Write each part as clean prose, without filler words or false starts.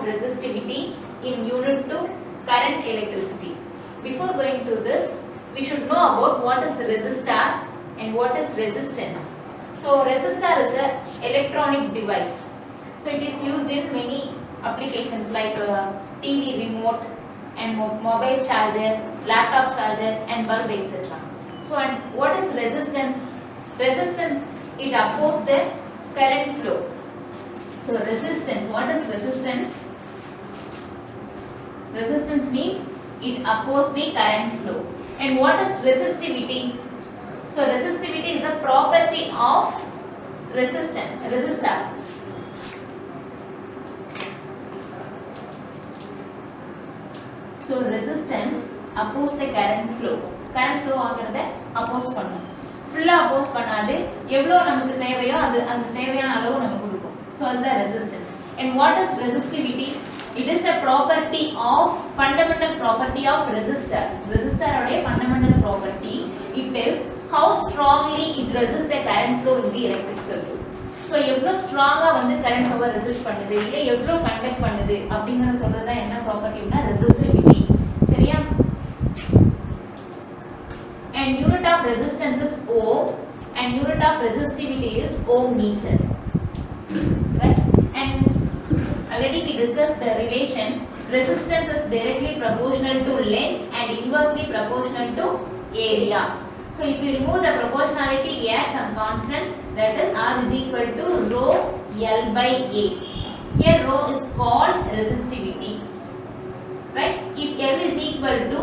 resistivity in unit to current electricity. Before going to this, we should know about what is resistor and what is resistance. So resistor is an electronic device. So it is used in many applications like TV remote and mobile charger, laptop charger and bulb etc. So and what is resistance? Resistance, it opposes the current flow. So resistance, what is resistance? Resistance means it opposes the current flow. And what is resistivity? So resistivity is a property of resistor. So resistance opposes the current flow. Current flow ஆகிறத oppose பண்ணும். Full oppose பண்ணாது எவ்வளவு நமக்கு தேவையோ அது அந்த தேவையான அளவு நமக்கு கொடுக்கும். So அதுதான் resistance. And what is resistivity? It is a property of fundamental property of resistor. Resistor உடைய fundamental property. It tells how strongly it resists the current flow in the electric circuit. So எவ்வளவு ஸ்ட்ராங்கா வந்து current flow resist பண்ணுது இல்ல எவ்வளவு conduct பண்ணுது அப்படிங்கற சொல்றதா என்ன ப்ராப்பர்ட்டினா resistivity. சரியா? And unit of resistance is ohm and unit of resistivity is ohm meter. Right? And already we discussed the relation. Resistance is directly proportional to length and inversely proportional to area. So if you remove the proportionality, we add some constant, that is R is equal to rho L by A. Here rho is called resistivity. Right? If L is equal to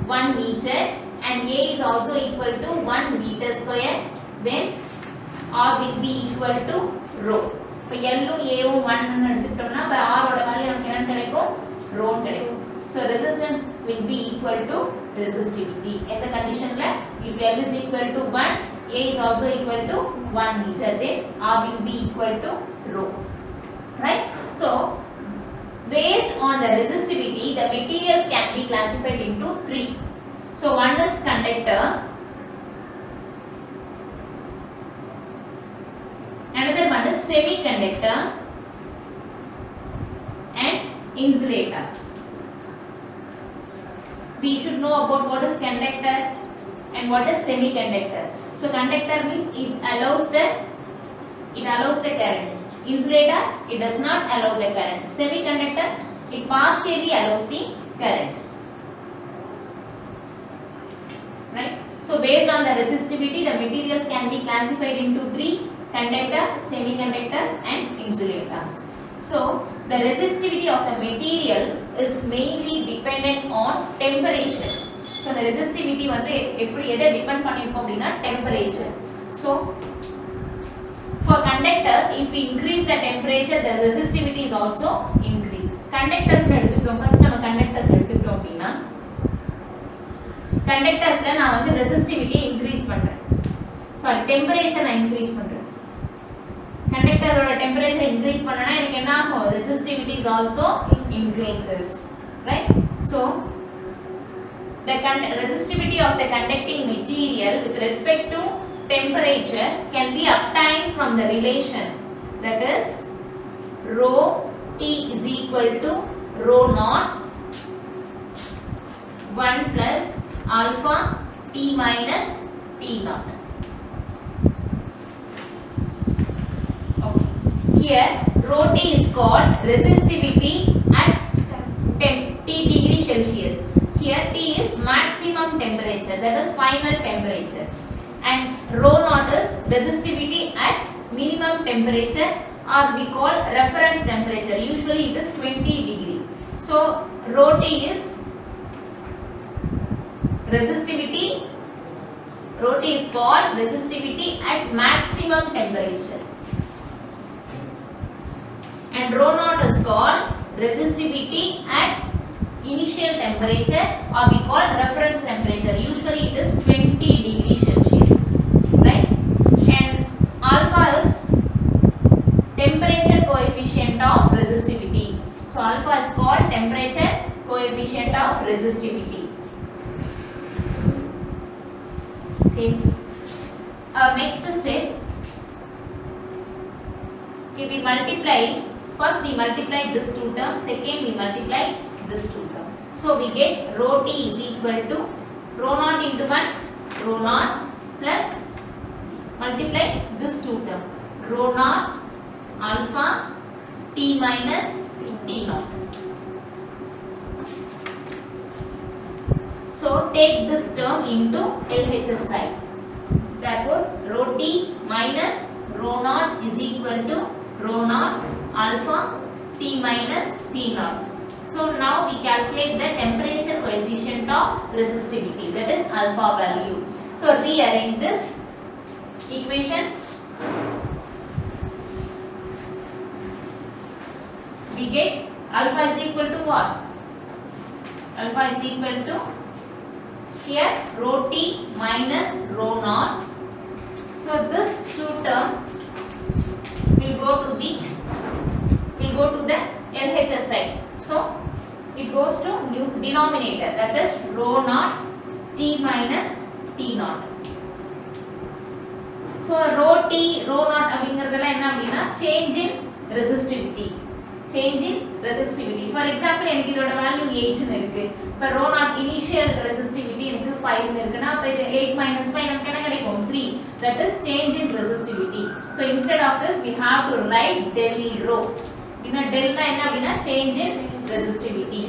1 meter and A is also equal to 1 meter square, then R will be equal to rho. இப்போ L um A உம் 1 எடுத்துட்டோம்னா அப்ப R ஓட value நமக்கு என்ன கிடைக்கும்? rho கிடைக்கும். So resistance will be equal to resistivity. In the conditionல if L is equal to 1, A is also equal to 1 meter, then R will be equal to rho. Right? So based on the resistivity, the materials can be classified into 3. So one is conductor, another one is semiconductor and insulators. We should know about what is conductor and what is semiconductor. So conductor means it allows the current. Insulator, it does not allow the current. Semiconductor, it partially allows the current. Right? So based on the resistivity, the materials can be classified into 3: conductor, semiconductor and insulators. So the resistivity of the material is mainly dependent on temperature. So the resistivity வந்து எப்படி எதை depend பண்ணிருக்கும் அப்படினா temperature. So for conductors, if we increase the temperature, the resistivity is also increased. Conductors எடுத்துக்கிறோம். First நம்ம conductors எடுத்துக்கிறோம் அப்படினா conductorsல நான் வந்து resistivity increase பண்றேன். Sorry, temperature நான் increase பண்றேன். Conductor ஓட temperature increase பண்ணனா எனக்கு என்ன ஆகும்? Resistivity is also increases. Right? So the resistivity of the conducting material with respect to temperature can be obtained from the relation, that is rho T is equal to rho naught 1 plus alpha T minus T naught. Okay. Here rho T is called resistivity at T degree Celsius. Here T is maximum temperature, that is final temperature, and rho naught is resistivity at minimum temperature, or we call reference temperature. Usually it is 20 degree. So rho T is resistivity. Rho T is called resistivity at maximum temperature, and rho naught is called resistivity at initial temperature, or we call reference temperature. Usually it is 20 degree Celsius. Right? And alpha is temperature coefficient of resistivity. So alpha is called temperature coefficient of resistivity. Okay. Our next step, okay, we multiply First we multiply this two terms, second we multiply this two terms. So we get rho t is equal to rho naught into 1, rho naught plus multiply this two term, rho naught alpha t minus t naught. So take this term into LHS side. Therefore, rho t minus rho naught is equal to rho naught alpha t minus t naught. So now we calculate the temperature coefficient of resistivity, that is alpha value. So rearrange this equation. We get alpha is equal to what? Alpha is equal to here rho t minus rho naught. So this two term will go to the LHS side. So it goes to new denominator, that is rho naught t minus t naught. So rho t rho naught அப்படிங்கறதெல்லாம் என்ன அப்படினா change in resistivity. Change in resistivity. For example, எனக்கு இதோட value 8 ன்னு இருக்கு. இப்ப rho naught initial resistivity எனக்கு 5 ன்னு இருக்குனா அப்ப இது 8 minus 5 நமக்கு என்ன கிடைக்கும்? 3. That is change in resistivity. So instead of this we have to write del rho. இந்த del னா என்ன அப்படினா change in resistivity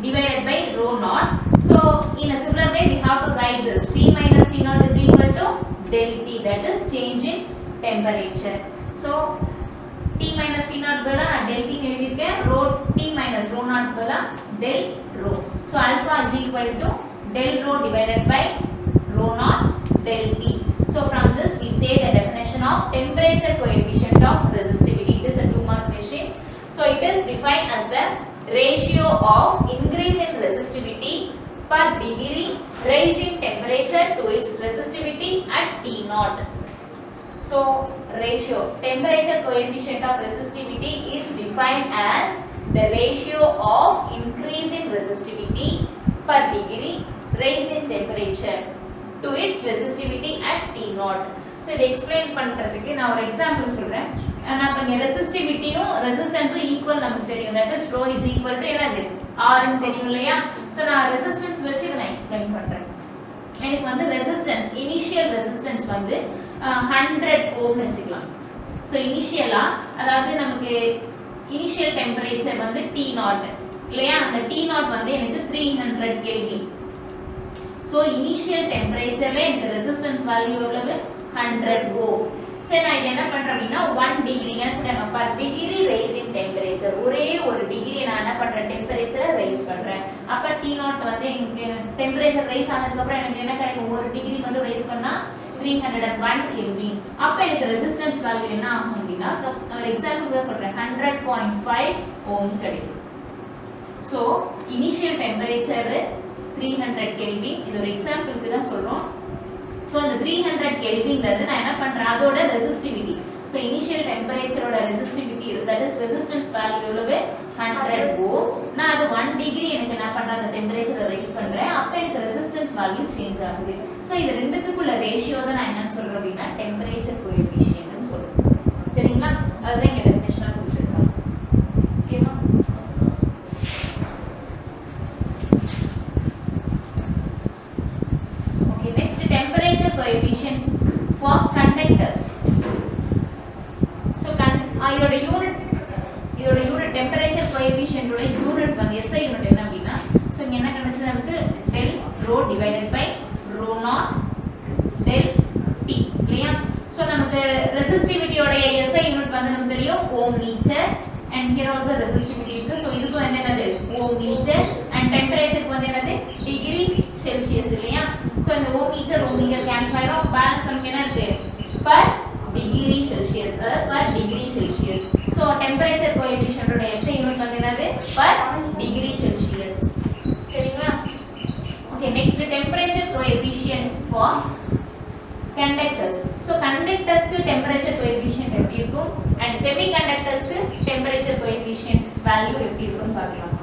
divided by rho naught. So in a similar way we have to write this T minus T naught is equal to del T, that is change in temperature. So T minus T naught பதிலா நான் del T ன்னு எழுதிருக்கேன், rho T minus rho naught பதிலா del rho. So alpha is equal to del rho divided by rho naught del T. So from this we say the definition of temperature coefficient of resistivity. It is a 2-mark question. So it is defined as the ratio of increase in resistivity per degree rise in temperature to its resistivity at T naught. So ratio, temperature coefficient of resistivity is defined as the ratio of increase in resistivity per degree rise in temperature to its resistivity at T naught. So இதை explain பண்றதுக்கு நான் ஒரு example சொல்றேன். நான் இங்க ரெசிஸ்டிவிட்டியும் ரெசிஸ்டன்ஸும் equal நமக்கு தெரியும், that is rho is equal to என்னது R ன்னு தெரியும் இல்லையா. சோ நான் ரெசிஸ்டன்ஸ் வச்சு இதை நான் எக்ஸ்பிளைன் பண்றேன். எனக்கு வந்து ரெசிஸ்டன்ஸ் இனிஷியல் ரெசிஸ்டன்ஸ் வந்து 100 ஓம் வெச்சுக்கலாம். சோ இனிஷியலா அதாவது நமக்கு இனிஷியல் டெம்பரேச்சர் வந்து T0 இல்லையா, அந்த T0 வந்து எனக்கு 300 கெல்வின். சோ இனிஷியல் டெம்பரேச்சர்ல எனக்கு ரெசிஸ்டன்ஸ் வேல்யூ எவ்வளவு 100 ஓம். சரி நான் இத என்ன பண்றேன் அப்படினா 1 டிகிரிங்க சொல்றாங்க per degree rise in temperature, ஒரே ஒரு டிகிரி நான் என்ன பண்றேன் டெம்பரேச்சரை ரைஸ் பண்றேன். அப்ப T0 வந்து எனக்கு டெம்பரேச்சர் ரைஸ் ஆனதுக்கு அப்புறம் எனக்கு என்ன கிடைக்கும், ஒரு டிகிரி மட்டும் ரைஸ் பண்ணா 301 கெல்வின். அப்ப எனக்கு ரெசிஸ்டன்ஸ் வேல்யூ என்ன ஆகும் அப்படினா ஒரு எக்ஸாம்பிள் சொல்றேன் 100.5 ஓம் கிடைக்கும். சோ இனிஷியல் டெம்பரேச்சர் 300 கெல்வின், இது ஒரு எக்ஸாம்பிளுக்கு தான் சொல்றோம். So the 300 Kelvin ல நான் என்ன பண்றேன் அதோட ரெசிஸ்டிவிட்டி. So initial temperature ஓட resistivity that is resistance value எவ்வளவு 100 ohm. நான் அது 1 டிகிரி எனக்கு என்ன பண்றேன் அந்த டெம்பரேச்சரை ரைஸ் பண்றேன். அப்ப எனக்கு ரெசிஸ்டன்ஸ் வேல்யூ சேஞ்ச் ஆகுது. So இது ரெண்டுத்துக்குள்ள ரேஷியோ தான் நான் என்ன சொல்றேன் அப்படினா டெம்பரேச்சர் கோஎஃபிஷியன்ட் னு சொல்றேன். சரிங்களா, அதுதான் இங்க டெஃபினிஷனா கொடுத்திருக்காங்க. ஓகேவா? Coefficient for conductors. So இதோட யூனிட் டெம்பரேச்சர் கோஎஃபிஷியன்ட் ஓட யூனிட் வந்து SI யூனிட் என்ன அப்படினா சோ இங்க என்ன கண்டுச்சு நமக்கு del rho divided by rho naught del T இல்லையா. சோ நமக்கு ரெசிஸ்டிவிட்டி ஓட SI யூனிட் வந்து நமக்கு தெரியும் ohm metre, and here also resistivity இருக்கு. சோ இதுக்கு வந்து என்னது ஓம் மீட்டர், and டெம்பரேச்சருக்கு வந்து என்னது டிகிரி செல்சியஸ் இல்லையா. So இந்த ஓம் மீட்டர் கேன்சல் ஆயிடும், பேலன்ஸ் நமக்கு என்ன இருக்கு per degree celsius, per degree celsius. So temperature coefficient ஓட SI யூனிட் வந்து என்னது per degree celsius. சரிங்களா? Okay, next temperature coefficient for conductors. So conductors க்கு temperature coefficient எப்படி இருக்கும் and semiconductors க்கு temperature coefficient value எப்படி இருக்கும்னு பார்க்கலாம்.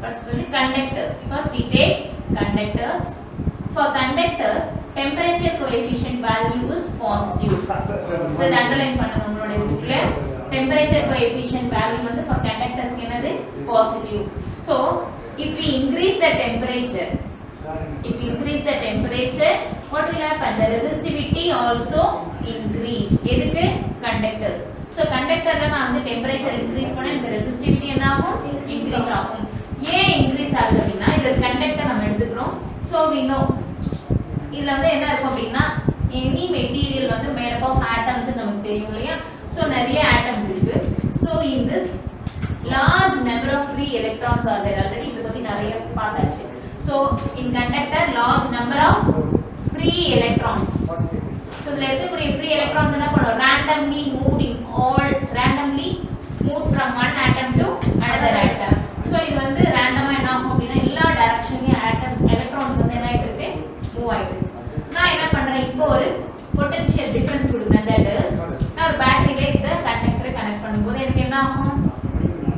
First conductors. First we take conductors. for conductors temperature coefficient value is positive. So the underline பண்ணுங்க உங்களுடைய bookல temperature coefficient value வந்து for conductors என்னது positive. So if we increase the temperature, what will happen? The resistivity also increase. எதுக்கு? Conductor. So conductorல நான் வந்து temperature increase பண்ணா இந்த resistivity என்ன ஆகும்? Increase ஆகும். ஏன் increase ஆகுது அப்படினா இது conductor நம்ம எடுத்துக்கிறோம். So we know இதுல வந்து என்ன இருக்கும் அப்படினா any material வந்து made up of atoms நமக்கு தெரியும் இல்லையா? So நிறைய atoms இருக்கு. So in this large number of free electrons are there. Already இத பத்தி நிறைய பார்த்தாச்சு. So in conductor large number of free electrons. So இதுல இருக்கக்கூடிய free electrons என்ன பண்ணும்? Randomly moved from one atom to another atom. So இது வந்து randomly என்ன ஆகும் அப்படினா எல்லா டைரக்ஷன்லயும் atoms electrons வந்து என்ன ஆயிட்டு இருக்கு? மூவ் ஆயிட்டு இருக்கு. நான் என்ன பண்றேன்? இப்போ ஒரு potential difference கொடுக்கிறேன். That is நான் ஒரு பேட்டரியில இந்த கண்டக்டரை கனெக்ட் பண்ணும்போது எனக்கு என்ன ஆகும்?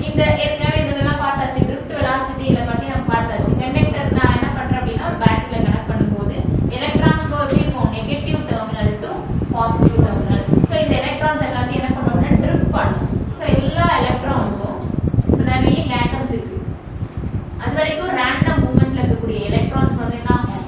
இந்த ஏற்கனவே இதெல்லாம் பார்த்தாச்சு. drift velocity இத பத்தி நம்ம பார்த்தாச்சு. கண்டக்டர் நான் என்ன பண்றேன் அப்படினா ஒரு பேட்டரியில கனெக்ட் பண்ணும்போது எலக்ட்ரான் ஃப்ளோ இருக்கும் negative terminal to positive terminal. So இந்த எலக்ட்ரான்ஸ் எல்லாத்தையும் என்ன பண்ணும்னா drift பண்ணும். சோ எல்லா எலக்ட்ரான்ஸும் நிறைய ஆட்டம்ஸ் இருக்கு. அது வரைக்கும் ரேண்டம் மூவ்மென்ட்ல இருக்கக்கூடிய எலக்ட்ரான்ஸ் வந்து என்ன ஆகும்?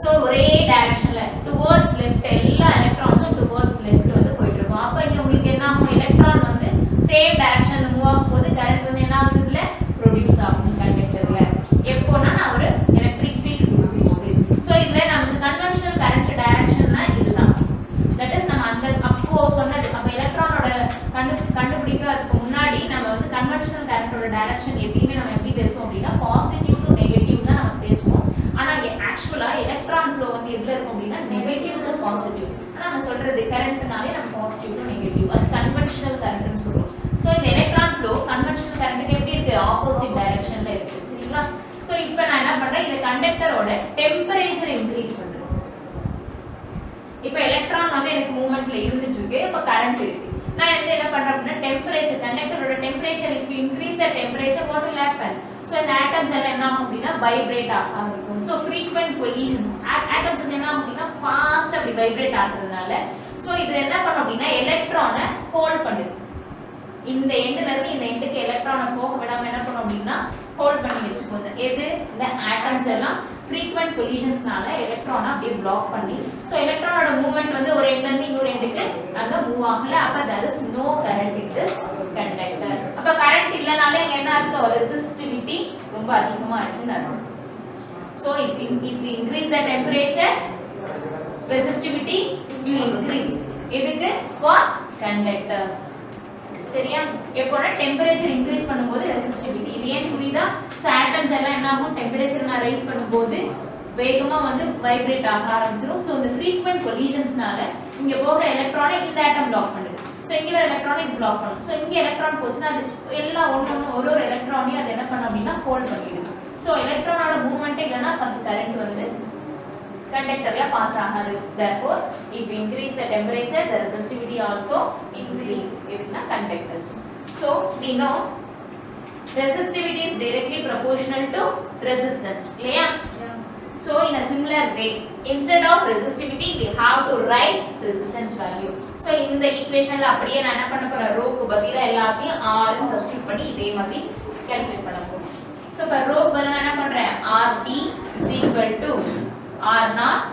சோ ஒரே டைரக்ஷன்ல டுவர்ட்ஸ் லெஃப்ட் எல்லா எலக்ட்ரான்ஸும் டுவர்ட்ஸ் லெஃப்ட் வந்து போயிட்டு இருக்கும். அப்ப இங்க உங்களுக்கு என்ன ஆகும்? எலக்ட்ரான் வந்து சேம் டைரக்ஷன்ல மூவ் ஆகும்போது கரண்ட் வந்து என்ன ஆகுதுல ப்ரொடியூஸ் ஆகும் கண்டக்டர்ல. எப்போனா நான் ஒரு எலக்ட்ரிக் ஃபீல்ட் கொடுக்கும்போது. சோ இதுல நமக்கு கன்வென்ஷனல் கரண்ட் டைரக்ஷன்னா இதுதான். தட் இஸ் நம்ம அந்த அப்போ சொன்னது. அப்ப எலக்ட்ரானோட கண்டுபிடிக்கிறதுக்கு முன்னாடி நம்ம வந்து கன்வென்ஷனல் கரண்டோட டைரக்ஷன் எப்பவுமே நம்ம எப்படி பேசுவோம் அப்படினா பாசிட்டிவ் டு நெகட்டிவ் தான் நம்ம பேசுவோம். ஆனா ஆக்சுவலா எலக்ட்ரான் ஃப்ளோ வந்து எதுல இருக்கும் அப்படினா நெகட்டிவ் டு பாசிட்டிவ். ஆனா நம்ம சொல்றது கரண்ட்னாலே நம்ம பாசிட்டிவ் டு நெகட்டிவ். அது கன்வென்ஷனல் கரண்ட்னு சொல்றோம். சோ இந்த எலக்ட்ரான் ஃப்ளோ கன்வென்ஷனல் கரண்ட்க்கு எப்படி இருக்கு? ஆப்போசிட் டைரக்ஷன்ல இருக்கு. சரிங்களா? சோ இப்போ நான் என்ன பண்றேன்? இந்த கண்டக்டரோட டெம்பரேச்சர் இன்கிரீஸ் பண்றேன். இப்போ எலக்ட்ரான் வந்து எனக்கு மூவ்மென்ட்ல இருந்துட்டு இருக்கு. இப்போ கரண்ட் இருக்கு. நான் என்ன பண்றேன் அப்படினா டெம்பரேச்சர் கண்டக்டரோட temperature if you increase the temperature what will happen? So the atoms எல்லாம் என்ன ஆகும் அப்படினா வைப்ரேட் ஆக ஆரம்பிக்கும். So frequent collisions atoms வந்து என்ன ஆகும் அப்படினா ஃபாஸ்ட் அப்படி வைப்ரேட் ஆகுறதுனால சோ இது என்ன பண்ணும் அப்படினா எலக்ட்ரானை ஹோல்ட் பண்ணுது. இந்த எண்ட்ல இருந்து இந்த எண்டுக்கு எலக்ட்ரானை போக விடாம என்ன பண்ணும் அப்படினா ஹோல்ட் பண்ணி வெச்சுக்குது. எது? இந்த ஆட்டம்ஸ் எல்லாம் frequent collisionsனால எலக்ட்ரானை அப்படியே பிளாக் பண்ணி சோ எலக்ட்ரானோட மூவ்மென்ட் வந்து ஒரு எண்ட்ல இருந்து இன்னொரு எண்டுக்கு அங்க மூவ் ஆகல. அப்ப there is no current in this conductor. அப்ப கரண்ட் இல்லனாலே என்ன அர்த்தம்? ரெசிஸ்டிவிட்டி ரொம்ப அதிகமா இருக்குன்னு அர்த்தம். So if we increase the temperature resistivity will increase. எதுக்கு? For conductors. சரியா? எப்போனா டெம்பரேச்சர் இன்கிரீஸ் பண்ணும்போது ரெசிஸ்டிவிட்டி இது ஏன் புரியுதா? சோ ஆட்டம்ஸ் எல்லாம் என்ன ஆகும்? டெம்பரேச்சர் நான் ரைஸ் பண்ணும்போது வேகமா வந்து வைப்ரேட் ஆக ஆரம்பிச்சிரும். சோ இந்த frequent collisionsனால இங்க போற எலக்ட்ரானை இந்த ஆட்டம் பிளாக் பண்ணுது. சோ இங்க வர எலக்ட்ரானை இது பிளாக் பண்ணும். சோ இங்க எலக்ட்ரான் போச்சுனா அது எல்லா ஒரு எலக்ட்ரானையும் அது என்ன பண்ணும் அப்படினா ஹோல்ட் பண்ணிடுது. சோ எலக்ட்ரானோட மூவ்மென்ட் இல்லனா அந்த கரண்ட் வந்து conductorல பாஸ் ஆகாது. Therefore if we increase the temperature the resistivity also increase in the conductors. So we know resistivity is directly proportional to resistance. Clear? Yeah. So in a similar way instead of resistivity we have to write resistance value. So இந்த ஈக்குவேஷன்ல அப்படியே நான் என்ன பண்ண போறேன்? Row க்கு பதிலா எல்லாத்தையும் r ன்னு சப்ஸ்டிட்யூட் பண்ணி இதே மாதிரி கால்குலேட் பண்ண போறோம். So இப்ப ரோ க்கு பதிலா என்ன பண்றேன்? RT R naught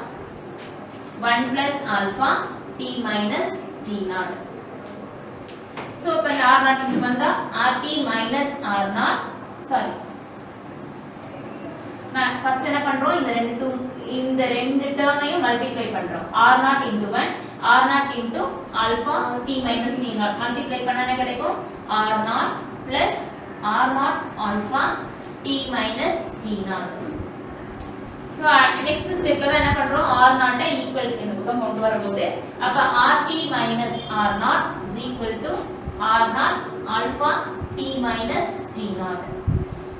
1 plus alpha t minus t naught. So இப்ப இந்த R naught இங்க வந்தா RT minus R naught sorry நான் ஃபர்ஸ்ட் என்ன பண்றோம்? இந்த ரெண்டு டேர்மையும் மல்டிப்ளை பண்றோம். R naught into 1 R naught into alpha t minus t naught multiply பண்ணா என்ன கிடைக்கும்? R naught plus R naught alpha t minus t naught. So next step ல என்ன பண்றோம்? R naught equal to இந்த பக்கம் கொண்டு வரும்போது அப்ப RT minus R naught is equal to R naught alpha t minus t naught.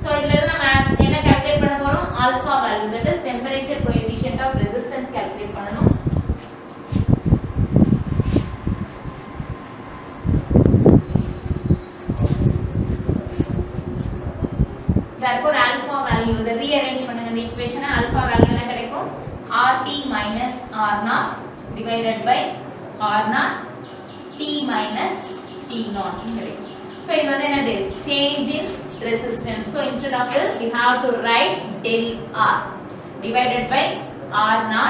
So இதுல இருந்து நம்ம என்ன கால்குலேட் பண்ண போறோம்? alpha value, that is temperature coefficient of resistance calculate பண்ணனும். Therefore alpha value, the rearrange பண்ணுங்க இந்த ஈக்குவேஷனை alpha value என்ன கிடைக்கும்? RT minus R0 divided by R0 T minus T0. So இது வந்து என்னது change in resistance. So instead of this we have to write del R divided by R0.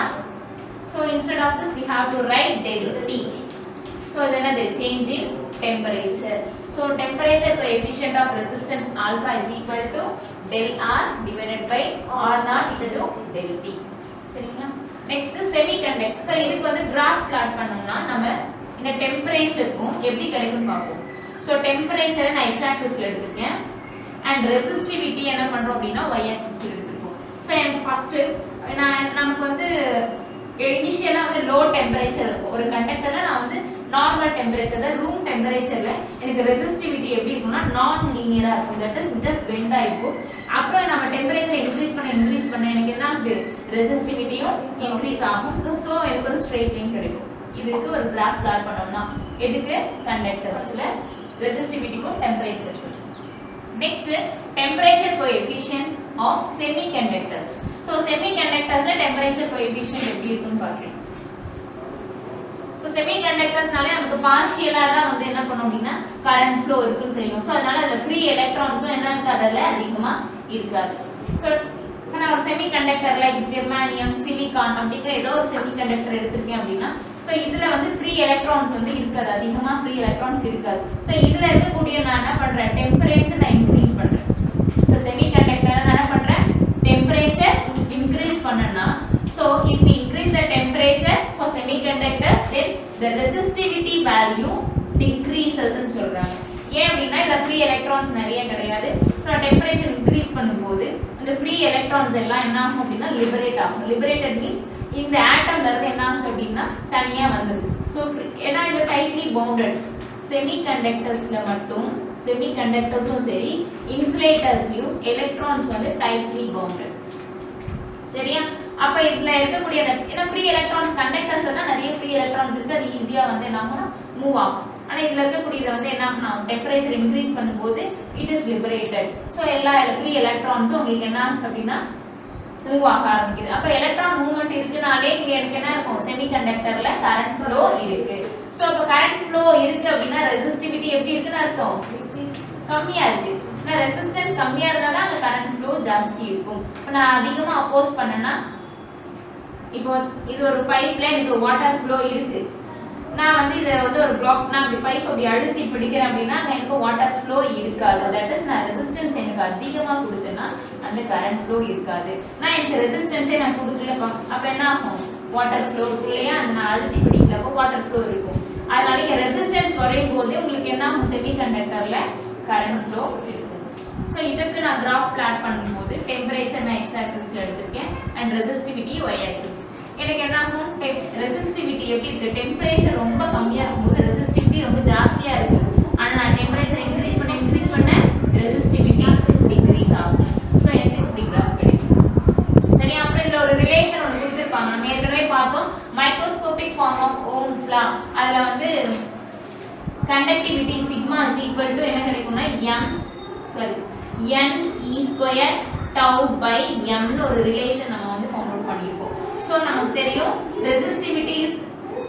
So instead of this we have to write del T. So then the change in temperature. So temperature coefficient of resistance alpha is equal to del R divided by R0 into del T. சரிங்களா? Next semiconductor. So இதுக்கு வந்து graph plot பண்ணோம்னா நம்ம இந்த டெம்பரேச்சருக்கும் எப்படி கிடைக்கும்னு பார்ப்போம். So temperature நான் x axis ல எடுத்துக்கேன் and resistivity என்ன பண்றோம் அப்படினா y axis ல எடுத்துப்போம். So எனக்கு ஃபர்ஸ்ட் நமக்கு வந்து இனிஷியலா வந்து லோ டெம்பரேச்சர் இருக்கும். ஒரு கண்டக்டர்ல நான் வந்து நார்மல் டெம்பரேச்சர்ல ரூம் டெம்பரேச்சர்ல எனக்கு ரெசிஸ்டிவிட்டி எப்படி இருக்கும்னா நான் லீனியரா இருக்கும். தட் இஸ் ஜஸ்ட் பெண்ட் ஆயிருக்கும். அப்புறம் நம்ம டெம்பரேச்சர் இன்க்ரீஸ் பண்ண எனக்கு என்ன ஆகுது ரெசிஸ்டிவிட்டியும் இன்க்ரீஸ் ஆகும். சோ எனக்கு ஒரு ஸ்ட்ரெயிட் லைன் கிடைக்கும். இதுக்கு ஒரு கிராஃப் பிளாட் பண்ணோம்னா எதுக்கு கண்டக்டர்ஸ்ல ரெசிஸ்டிவிட்டிக்கும் temperature. Next temperature coefficient of semiconductors. So semiconductors la temperature coefficient எப்படி இருக்குன்னு பாருங்க. So semiconductors நாலே நமக்கு பார்ஷியலா தான் வந்து என்ன பண்ணோம் அப்படினா current flow இருக்குன்னு தெரியும். So அதனால அதுல free electrons என்ன இருக்காதுல அதிகமா இருக்காது. So நான் ஒரு semiconductor like germanium, silicon அப்படிங்கற ஏதோ ஒரு semiconductor எடுத்துர்க்கேன் அப்படினா so இதுல வந்து free electrons வந்து இருக்காது. அதிகமா free electrons இருக்காது. So இதுல இருக்கக்கூடிய நான் என்ன பண்றேன் temperature நான் increase பண்றேன். So semiconductor நான் என்ன பண்றேன் temperature increase பண்ணனா so if we increase the temperature for semiconductors then the resistivity value decreases ன்னு சொல்றாங்க. ஏன் அப்படினா இதுல free electrons நிறைய கிடையாது. So temperature increase பண்ணும்போது அந்த free electrons எல்லாம் என்ன ஆகும் அப்படினா liberate ஆகும். Liberated means இந்த ஆட்டம்ல இருந்து என்ன ஆகும் அப்படினா தனியா வந்துரும். So ஏனா இது tightly bounded semiconductorsல மட்டும் semiconductorsம் சரி insulators-லயும் electrons வந்து tightly bounded. சரியா? அப்ப இதுல இருக்கக்கூடிய ஏனா free electrons conductorsல தான் நிறைய free electrons இருக்கு. அது ஈஸியா வந்து என்ன ஆகும்னா மூவ் ஆகும். ஆனா இதுல இருக்கக்கூடியது வந்து என்ன ஆகும் டெம்பரேச்சர் இன்க்ரீஸ் பண்ணும்போது it is liberated. So எல்லா free electrons-உம் உங்களுக்கு என்ன ஆகும் அப்படினா மூவ் ஆக ஆரம்பிக்குது. அப்ப எலக்ட்ரான் மூவ்மென்ட் இருக்குனாலே இங்க எனக்கு என்ன இருக்கும் செமிகண்டக்டர்ல கரண்ட் ஃப்ளோ இருக்கு. சோ அப்ப கரண்ட் ஃப்ளோ இருக்கு அப்படினா ரெசிஸ்டிவிட்டி எப்படி இருக்குன்னு அர்த்தம் கம்மியா இருக்கு. நான் ரெசிஸ்டன்ஸ் கம்மியா இருந்தா அங்க கரண்ட் ஃப்ளோ ஜாஸ்தி இருக்கும். இப்ப நான் அதிகமா அப்போஸ் பண்ணனா இப்போ இது ஒரு பைப்ல எனக்கு வாட்டர் ஃப்ளோ இருக்கு. நான் வந்து இத வந்து ஒரு பிளாக் நான் அப்படி பைப் அப்படி அழுத்தி பிடிக்கிறேன் அப்படினா எனக்கு வாட்டர் ஃப்ளோ இருக்காது. தட் இஸ் நான் ரெசிஸ்டன்ஸ் எனக்கு அதிகமா கொடுத்தேனா அந்த கரண்ட் ஃப்ளோ இருக்காது. நான் எனக்கு ரெசிஸ்டன்ஸே நான் கொடுக்கல அப்ப என்ன ஆகும் வாட்டர் ஃப்ளோ இல்லையா அந்த நான் அழுத்தி பிடிக்கிறப்போ வாட்டர் ஃப்ளோ இருக்கும். அதனால இங்க ரெசிஸ்டன்ஸ் குறையும் போது உங்களுக்கு என்ன ஆகும் செமிகண்டக்டர்ல கரண்ட் ஃப்ளோ இருக்கும். சோ இதுக்கு நான் கிராஃப் பிளாட் பண்ணும்போது டெம்பரேச்சர் நான் x ஆக்சிஸ்ல எடுத்துக்கேன் and resistivity y axis. எனக்கு என்ன ஆகும் ரெசிஸ்டிவிட்டி எப்படி இருக்கு டெம்பரேச்சர் ரொம்ப கம்மியா இருக்கும்போது ரெசிஸ்டிவிட்டி ரொம்ப ஜாஸ்தியா இருக்கு. ஆனா நான் டெம்பரேச்சர் இன்கிரீஸ் பண்ண ரெசிஸ்டிவிட்டி டிக்ரீஸ் ஆகும். சோ எனக்கு இப்படி கிராஃப் கிடைக்கும். சரி அப்புறம் இதுல ஒரு ரிலேஷன் ஒன்னு கொடுத்திருப்பாங்க. நம்ம ஏற்கனவே பார்த்தோம் microscopic form of Ohm's law. அதுல வந்து conductivity sigma is equal to என்ன கிடைக்கும்னா n e square tau by m னு ஒரு ரிலேஷன் நம்ம வந்து ஃபார்ம் அவுட் பண்ணிருக்கோம். சோ நமக்கு தெரியும்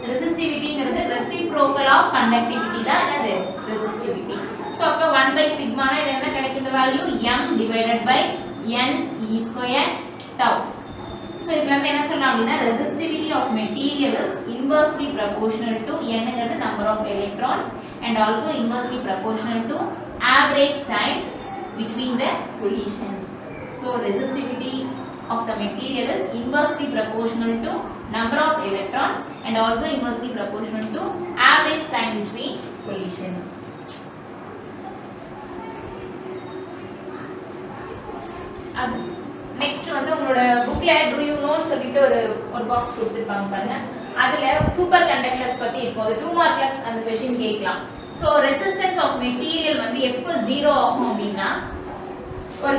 ரெசிஸ்டிவிட்டிங்கிறது ரெசிப்ரோக்கல் ஆஃப் கண்டக்டிவிட்டி தான் என்னது ரெசிஸ்டிவிட்டி. சோ அப்ப 1 by sigma னா இது என்ன கிடைக்கும் இந்த value m divided by n e square tau. So இதுல இருந்து என்ன சொல்லலாம் அப்படினா resistivity of material is inversely proportional to n ங்கிறது number of electrons and also inversely proportional to average time between the collisions. So resistivity of the material is inversely proportional to number of electrons and also inversely proportional to average time between collisions. Next வந்து உங்களோட புக்ல do you know சொல்லிட்டு ஒரு box கொடுத்திருப்பாங்க பாருங்க. அதுல super conductors பத்தி இப்போ 2 மார்க்ல அந்த क्वेश्चन கேட்கலாம். சோ ரெசிஸ்டன்ஸ் ஆஃப் மெட்டீரியல் வந்து எப்போ 0 ஆகும் அப்படினா ஒரு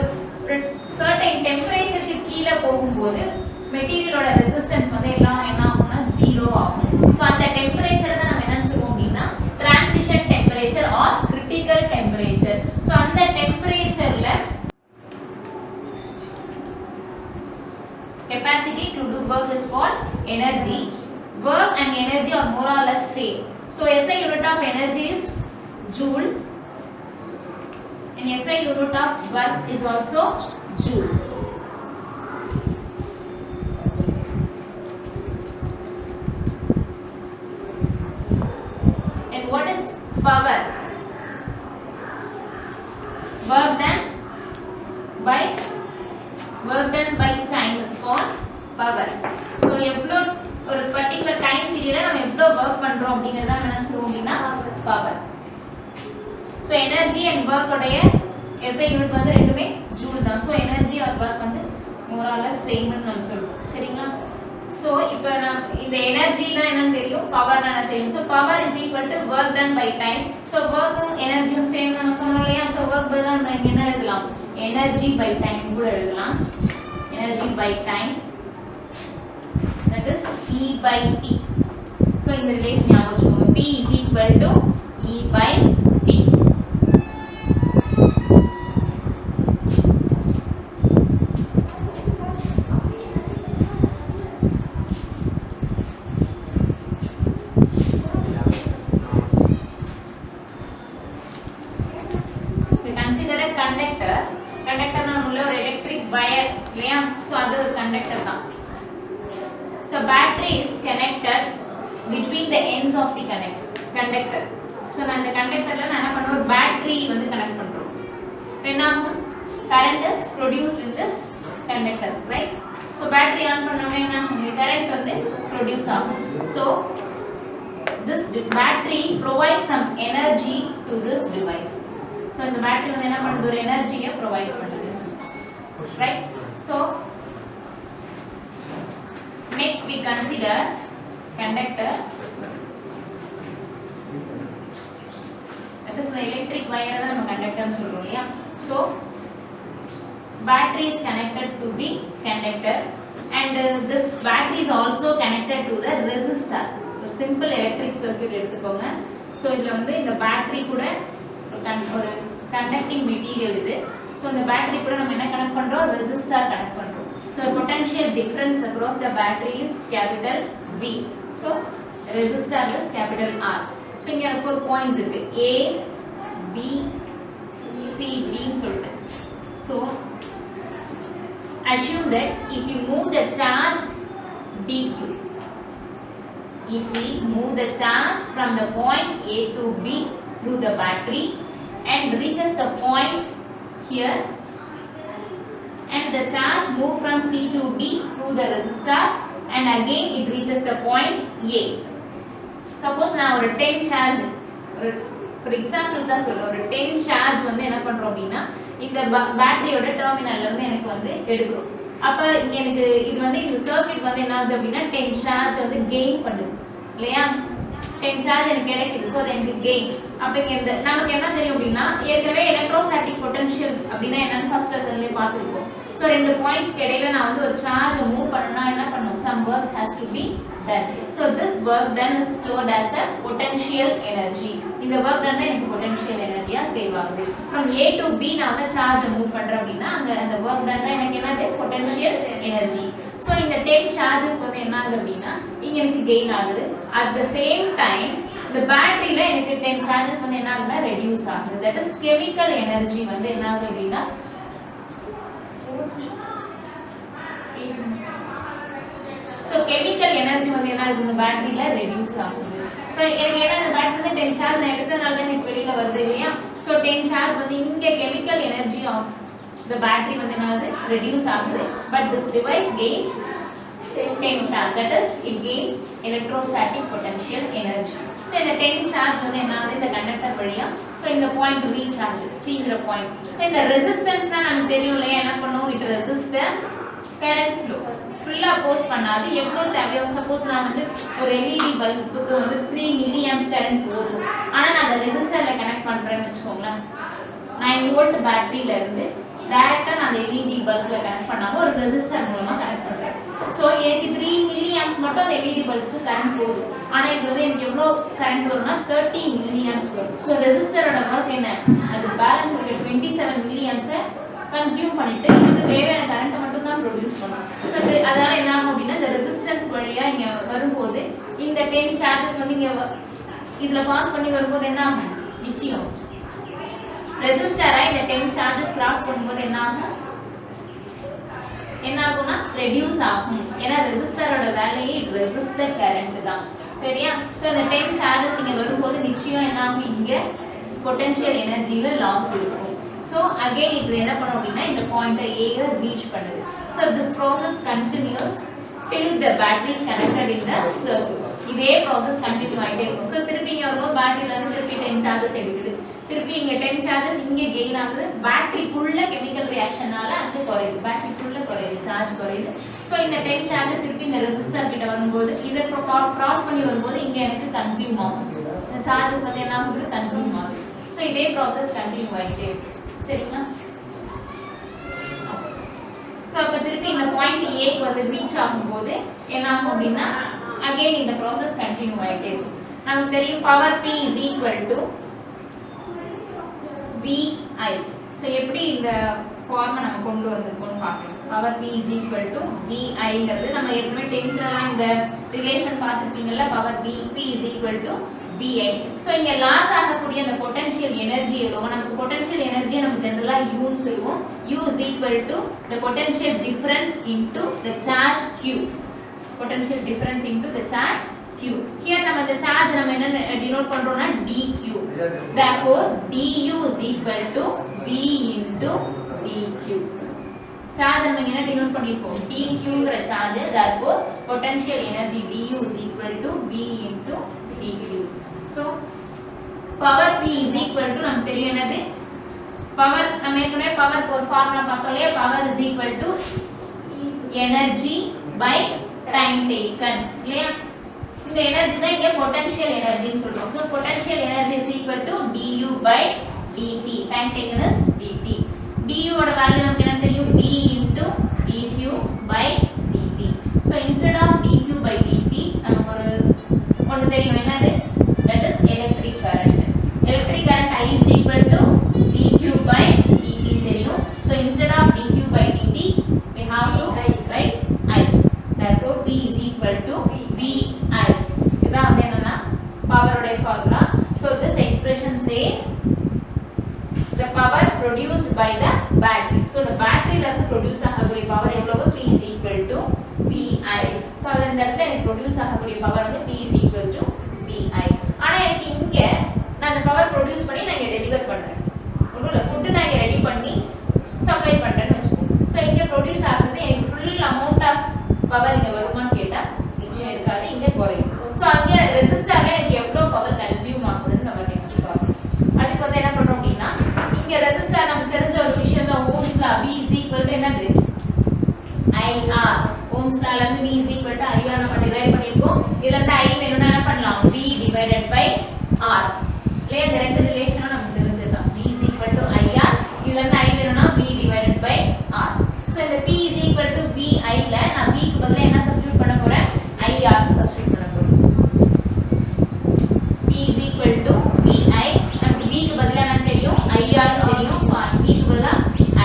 certain டெம்பரேச்சருக்கு கீழ போகும்போது மெட்டீரியலோட ரெசிஸ்டன்ஸ் வந்து எல்லாம் என்ன ஆகும்னா 0 ஆகும். சோ அந்த டெம்பரேச்சர் தான் நம்ம என்ன சொல்லுவோம் அப்படினா transition temperature or critical temperature. So அந்த டெம்பரேச்சர்ல capacity capacity to do work is called energy. Work and energy are more or less same. So SI unit of energy is joule and SI unit of work is also joule. And what is power? Work done by time is called power. So எவ்வளோ ஒரு particular time period நம்ம எவ்வளோ work பண்றோம் அப்படிங்கறத நம்ம என்ன சொல்றோம் அப்படினா power. So energy and work உடைய SI unit வந்து ரெண்டுமே joule தான். So energy or work வந்து more or less same னு நம்ம சொல்றோம். சரிங்களா? So இப்போ இந்த energy னா என்னன்னு தெரியும், power னா என்ன தெரியும். So power is equal to work done by time. So work and energy same னு சொன்னோம் இல்லையா? So work பதிலா நம்ம இங்க என்ன எழுதலாம்? Energy by time கூட எழுதலாம். Energy by time, that is E by T. So in the relation ஞாபகம் வச்சுக்கோங்க, P is equal to E by T. We consider a conductor. Conductor na உள்ள ஒரு electric wire இல்லையா? So அது ஒரு conductor தான். So battery is connected between the ends of the conductor. So நான் இந்த conductorல நான் என்ன பண்ணுவேன், ஒரு battery வந்து கனெக்ட் பண்றோம். என்ன ஆகும்? Current is produced in this conductor, right? So battery on பண்ணோம்னா என்ன ஆகும்? current வந்து produce ஆகும். So this battery provides some energy to this device. So இந்த battery வந்து என்ன பண்ணுது, ஒரு எனர்ஜியை ப்ரொவைட் பண்ணுது. Right? So next we consider conductor. That is the electric wire da நம்ம conductor னு சொல்றோம் இல்லையா? So battery is connected to the conductor and this battery is also connected to the resistor. ஒரு simple electric circuit எடுத்துக்கோங்க. So இதுல வந்து இந்த battery கூட ஒரு conducting material இது. So இந்த battery கூட நம்ம என்ன கனெக்ட் பண்றோம், resistor கனெக்ட் பண்றோம். So the potential difference across the battery is capital V. So resistor is capital R. So இங்க 4 points இருக்கு, A B C D ன்னு சொல்லிட்டு. So assume that if you move the charge dq, if we move the charge from the point A to B through the battery and reaches the point here and the charge move from C to D through the resistor and again it reaches the point A. Suppose நான் ஒரு 10 charge, for example தான் சொல்றேன், ஒரு 10 charge வந்து என்ன பண்றோம் அப்படின்னா இந்த பேட்டரியோட டெர்மினல்ல இருந்து எனக்கு வந்து எடுக்கிறோம். அப்ப இங்க எனக்கு இது வந்து இந்த சர்க்யூட் வந்து என்ன ஆகுது அப்படின்னா 10 charge வந்து கெயின் பண்ணுது இல்லையா? 10 charge எனக்கு கிடைக்குது. So எனக்கு கெயின். அப்ப இங்க நமக்கு என்ன தெரியும் அப்படின்னா ஏற்கனவே எலக்ட்ரோஸ்டாட்டிக் பொட்டன்ஷியல் அப்படினா என்னன்னு ஃபர்ஸ்ட் லெசன்லயே பார்த்திருக்கோம். So ரெண்டு பாயிண்ட்ஸ்க்கு இடையில நான் வந்து ஒரு சார்ஜ் மூவ் பண்ணனும்னா என்ன பண்ணனும், some work has to be done. So this work done is stored as a potential energy. இந்த work done தான் எனக்கு potential energy-யா சேவ் ஆகுது. From A to B நான் வந்து சார்ஜ் மூவ் பண்றேன் அப்படினா அங்க அந்த work done தான் எனக்கு என்னது, potential energy. So இந்த 10 charges வந்து என்ன ஆகுது அப்படினா இங்க எனக்கு கெயின் ஆகுது. At the same time இந்த பேட்டரியில எனக்கு 10 charges வந்து என்ன ஆகுதுனா ரெடியூஸ் ஆகுது. That is chemical energy வந்து என்ன ஆகுது அப்படினா so chemical energy வந்து என்ன ஆகுது, இந்த பேட்டரியில ரெடியூஸ் ஆகுது. So எனக்கு என்ன, இந்த பேட்டரி வந்து 10 charge நான் எடுத்ததனால தான் எனக்கு வெளியில வருது இல்லையா? So 10 charge வந்து இங்க chemical energy of the battery வந்து என்ன ஆகுது, ரெடியூஸ் ஆகுது. But this device gains 10 charge, that is it gains electrostatic potential energy. So இந்த 10 charge வந்து என்ன ஆகுது, இந்த கண்டக்டர் வழியா so இந்த பாயிண்ட் ரீச் ஆகுது, Cங்கிற பாயிண்ட். So இந்த ரெசிஸ்டன்ஸ் தான் நமக்கு தெரியும் இல்லையா, என்ன பண்ணும், it resist the current flow. ஃபுல்லா போஸ் பண்ணாது, எவ்வளவு தேவையோ. சப்போஸ் நான் வந்து ஒரு LED பல்புக்கு வந்து 3 mA கரண்ட் போதும், ஆனா நான் அந்த ரெசிஸ்டர்ல கனெக்ட் பண்றேன்னு வெச்சுக்கோங்களேன். 9 வோல்ட் பேட்டரியில இருந்து டைரக்ட்டா நான் அந்த LED பல்புல கனெக்ட் பண்ணாம ஒரு ரெசிஸ்டர் மூலமா கனெக்ட் பண்றேன். சோ எனக்கு 3 mA மட்டும் அந்த LED பல்புக்கு கரண்ட் போதும், ஆனா இது வந்து எனக்கு எவ்வளவு கரண்ட் வரும்னா 30 mA வரும். சோ ரெசிஸ்டரோட வொர்க் என்ன, அது பேலன்ஸ் இருக்க 27 mA கன்சியூம் பண்ணிட்டு இதுக்கு தேவையான கரண்ட் மட்டும் தான் ப்ரொடியூஸ் பண்ணும். ஸோ அதனால என்ன ஆகும் அப்படின்னா இந்த ரெசிஸ்டன்ஸ் வழியா இங்க வரும்போது இந்த 10 சார்ஜஸ் வந்து இங்க இதுல பாஸ் பண்ணி வரும்போது என்ன ஆகும்? நிச்சயம் ரெசிஸ்டரா இந்த 10 சார்ஜஸ் கிராஸ் பண்ணும்போது என்ன ஆகும்? என்ன ஆகும்னா ரெடியூஸ் ஆகும். ஏன்னா ரெசிஸ்டரோட வேலையே இட் ரெசிஸ்ட் தி கரண்ட் தான். சரியா? சோ இந்த 10 சார்ஜஸ் இங்க வரும்போது நிச்சயம் என்ன ஆகும்? இங்க பொட்டன்ஷியல் எனர்ஜில லாஸ் இருக்கும். So again இது என்ன பண்ணும் அப்படினா இந்த பாயிண்ட் A ல ரீச் பண்ணுது. So this process continues till the battery is connected in the circuit. இதே process continue ஆயிட்டே இருக்கும். So திருப்பி இங்க வரும்போது பேட்டரில இருந்து திருப்பி 10 சார்ஜஸ் எடுக்குது. திருப்பி இங்க 10 சார்ஜஸ் இங்க கெயின் ஆகுது. பேட்டரிக்குள்ள கெமிக்கல் ரியாக்ஷனால அது குறையுது. பேட்டரிக்குள்ள குறையுது, சார்ஜ் குறையுது. So இந்த 10 சார்ஜஸ் திருப்பி இந்த ரெசிஸ்டர் கிட்ட வரும்போது இத கிராஸ் பண்ணி வரும்போது இங்க எனக்கு கன்சியூம் ஆகும். இந்த சார்ஜஸ் வந்து என்ன ஆகுது? கன்சியூம் ஆகுது. So இதே process continue ஆயிட்டே இருக்கு. சரிங்களா? சோ அப்ப திருப்பி இந்த பாயிண்ட் A க்கு வந்து ரீச் ஆகும்போது என்ன ஆகும் அப்படினா again இந்த process continue ஆயிட்டே இருக்கும். நமக்கு தெரியும் power P VI. சோ எப்படி இந்த ஃபார்மை நம்ம கொண்டு வந்திருக்கோம்னு பார்க்கலாம். power P VI ங்கிறது நம்ம ஏற்கனவே 10th ல இந்த ரிலேஷன் பார்த்திருப்பீங்கல்ல. power P VI. சோ இங்க லாஸ் ஆகக்கூடிய அந்த பொட்டன்ஷியல் எனர்ஜி எவ்வளவு? நமக்கு பொட்டன்ஷியல் எனர்ஜி நம்ம ஜெனரலா U ன்னு சொல்லுவோம். U the potential difference into the charge Q. Potential difference into the charge Q. Here நம்ம இந்த சார்ஜ் நம்ம என்ன டினோட் பண்றோம்னா dQ. Therefore du is equal to V into dQ. Charge நம்ம என்ன டினோட் பண்ணிருக்கோம்? dQ ங்கற charge. Therefore potential energy du is equal to V into dQ. So power P is equal to நமக்கு தெரியும் என்னது? பவர் நம்ம ஏற்கனவே பவருக்கு ஒரு ஃபார்முலா பார்த்தோம் இல்லையா? power is equal to energy by time taken இல்லையா? இந்த எனர்ஜி தான் இங்க பொட்டன்ஷியல் எனர்ஜின்னு சொல்றோம். So potential energy is equal to du by dt. Time taken is dt. du ஓட வேல்யூ நமக்கு என்ன தெரியும்? V into dq by dt. So instead of dq by dt நமக்கு ஒரு ஒன்னு தெரியும் என்னது? That is electric current. Electric current I is equal to dq by dt தெரியும். So instead of dq by dt we have to write I. Therefore P is equal to VI. இதான் வந்து என்னன்னா பவரோட formula. So this expression says the power produced by the battery. So the battery ல இருந்து produce ஆகக்கூடிய power எவ்வளவு? P is equal to VI. So அந்த இடத்துல எனக்கு ப்ரொடியூஸ் ஆகக்கூடிய பவர் வந்து P is equal to VI. ஆனா எனக்கு இங்க நான் அந்த பவர் ப்ரொடியூஸ் பண்ணி நான் இங்க டெலிவர் பண்றேன். ஒருவேளை ஃபுட் நான் இங்க ரெடி பண்ணி சப்ளை பண்றேன்னு வெச்சுக்கோங்க. சோ இங்க ப்ரொடியூஸ் ஆகுறது எனக்கு ஃபுல் அமௌண்ட் ஆஃப் பவர் இங்க வருமான்னு கேட்டா நிச்சயம் இருக்காது, இங்க குறையும். சோ அங்க ரெசிஸ்டர்ல எனக்கு எவ்வளவு பவர் கன்சியூம் ஆகுதுன்னு நம்ம நெக்ஸ்ட் பார்ப்போம். அதுக்கு வந்து என்ன பண்றோம் அப்படினா இங்க ரெசிஸ்டர் நமக்கு தெரிஞ்ச ஒரு விஷயம் தான் Ohm's law. V is equal to என்னது? IR. ஓம்ஸ் லால இருந்து V is equal to IR நம்ம டிரைவ் பண்ணிருக்கோம். இதுல இருந்து I வேணும்னா என்ன பண்ணலாம்? V divided by R. இல்லையா? இந்த ரெண்டு ரிலேஷனும் நமக்கு தெரிஞ்சதுதான். V is equal to IR. இதுல இருந்து I வேணும்னா V divided by R. So இந்த P is equal to VI ல நான் V க்கு பதிலா என்ன சப்ஸ்டிட்யூட் பண்ண போறேன்? IR க்கு சப்ஸ்டிட்யூட் பண்ண போறேன். P is equal to VI. நமக்கு V க்கு பதிலா என்ன தெரியும்? IR தெரியும். சோ V க்கு பதிலா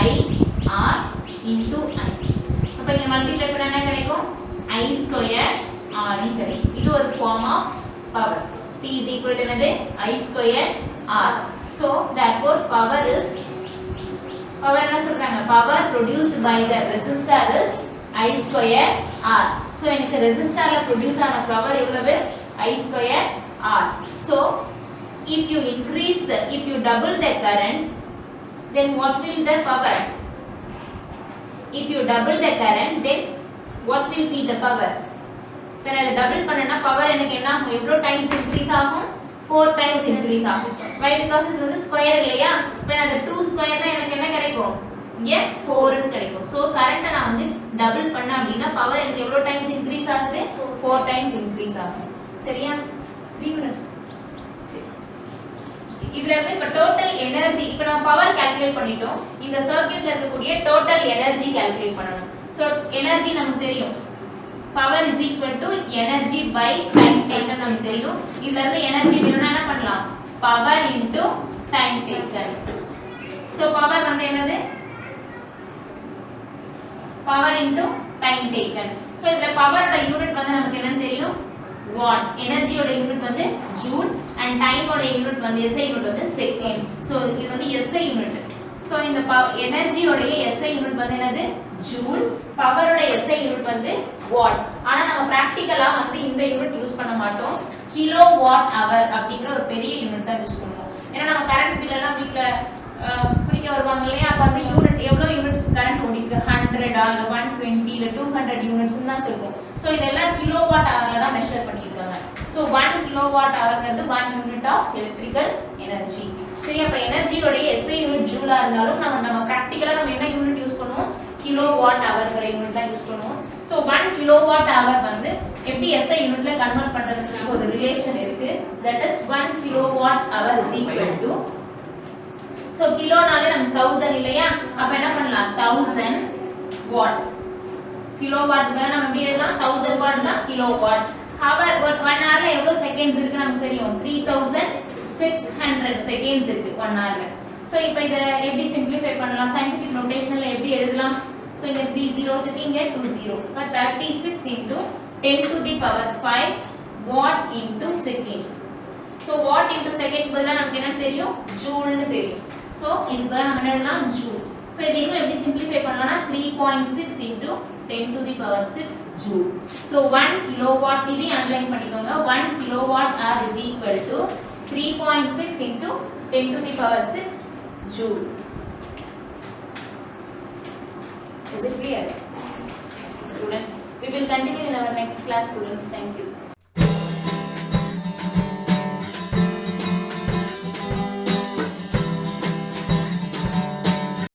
IR into I. அப்ப இங்க மல்டிப்ளை பண்ணா என்ன கிடைக்கும்? I square R ன்னு கிடைக்கும். இது ஒரு form of power. P is equal to என்னது? I square R. So therefore power என்ன சொல்றாங்க? Power produced by the resistor is I square R. So எனக்கு ரெசிஸ்டர்ல ப்ரொடியூஸ் ஆன பவர் எவ்வளவு? I square R. So if you double the current, then what will the power? If you double the current, then what will be the power? When I double பண்ணனா power எனக்கு என்ன ஆகும்? எவ்வளவு times increase ஆகும்? 4 times increase ஆகும். Why? Because இது வந்து square இல்லையா? when அந்த 2 ஸ்கொயர் தான் எனக்கு என்ன கிடைக்கும்? இங்க 4 ன்னு கிடைக்கும். சோ கரண்ட நான் வந்து டபுள் பண்ண அப்படினா பவர் எனக்கு எவ்வளவு டைம்ஸ் இன்கிரீஸ் ஆகுது? 4 டைம்ஸ் இன்கிரீஸ் ஆகும். சரியா? 3 minutes. இதுல இருந்து இப்ப டோட்டல் எனர்ஜி இப்ப நம்ம பவர் கால்குலேட் பண்ணிட்டோம். இந்த சர்க்யூட்ல இருக்கக்கூடிய டோட்டல் எனர்ஜி கால்குலேட் பண்ணனும். சோ எனர்ஜி நமக்கு தெரியும். power is equal to energy by time taken நமக்கு தெரியும். இதுல இருந்து எனர்ஜி வேணும்னா என்ன பண்ணலாம்? power into time taken. So power வந்து என்னது? power into time taken. So இதுல power ஓட யூனிட் வந்து நமக்கு என்னன்னு தெரியும் watt, energy ஓட யூனிட் வந்து joule and time ஓட யூனிட் வந்து SI யூனிட் வந்து second. So இது வந்து SI யூனிட். So இந்த எனர்ஜி ஓட SI யூனிட் வந்து என்னது joule, power ஓட SI யூனிட் வந்து watt. ஆனா நம்ம பிராக்டிகலா வந்து இந்த யூனிட் யூஸ் பண்ண மாட்டோம். கிலோவாட் ஹவர் அப்படிங்கற ஒரு பெரிய யூனிட் தான் யூஸ் பண்ணுவோம். ஏன்னா நம்ம கரண்ட் பில் எல்லாம் வீட்ல குறிக்க வருவாங்க இல்லையா, அப்ப அந்த யூனிட் எவ்வளவு யூனிட்ஸ் கரண்ட் ஓடிக்கு 100 இல்ல 120 இல்ல 200 யூனிட்ஸ் தான் சொல்லுவோம். சோ இதெல்லாம் கிலோவாட் ஹவர்ல தான் மெஷர் பண்ணிருக்காங்க. சோ 1 கிலோவாட் ஹவர்ங்கிறது 1 யூனிட் ஆஃப் எலக்ட்ரிக்கல் எனர்ஜி. சரி, அப்ப எனர்ஜியோட SI யூனிட் ஜூலா இருந்தாலும் நம்ம பிராக்டிகலா நம்ம என்ன யூனிட் யூஸ் பண்ணுவோம், கிலோவாட் ஹவர்ங்கற யூனிட் தான் யூஸ் பண்ணுவோம். சோ 1 கிலோவாட் ஹவர் வந்து எப்படி SI யூனிட்ல கன்வர்ட் பண்றதுக்கு ஒரு ரிலேஷன் இருக்கு. That is 1 kilowatt hour is equal to, so கிலோனாலே நமக்கு 1000 இல்லையா, அப்ப என்ன பண்ணலாம் 1000 வாட். கிலோவாட் மேல நம்ம எப்படி எழுதலாம் 1000 வாட் தான் கிலோவாட். ஹவர் ஒரு 1 ஹவர்ல எவ்வளவு செகண்ட்ஸ் இருக்கு நமக்கு தெரியும், 3600 செகண்ட்ஸ் இருக்கு 1 ஹவர்ல. சோ இப்போ இத எப்படி சிம்பிளிஃபை பண்ணலாம், சயின்டிஃபிக் நோட்டேஷன்ல எப்படி எழுதலாம். சோ இங்க 3 zeros இருக்கு, இங்க 2 0. அப்ப 36 into 10 to the power 5 watt into second. So watt into second பதிலா நமக்கு என்ன தெரியும், ஜூல் னு தெரியும். சோ இதுக்கு பதிலா நம்ம என்ன எழுதலாம் ஜூல். சோ இத இன்னும் எப்படி சிம்பிளிஃபை பண்ணலாம்னா 3.6 into 10 to the power 6 joule. So 1 kilowatt இது அண்டர்லைன் பண்ணிக்கோங்க. 1 kilowatt hour is equal to 3.6 into 10 to the power 6 joule. Is it clear? Students, we will continue in our next class, students. Thank you.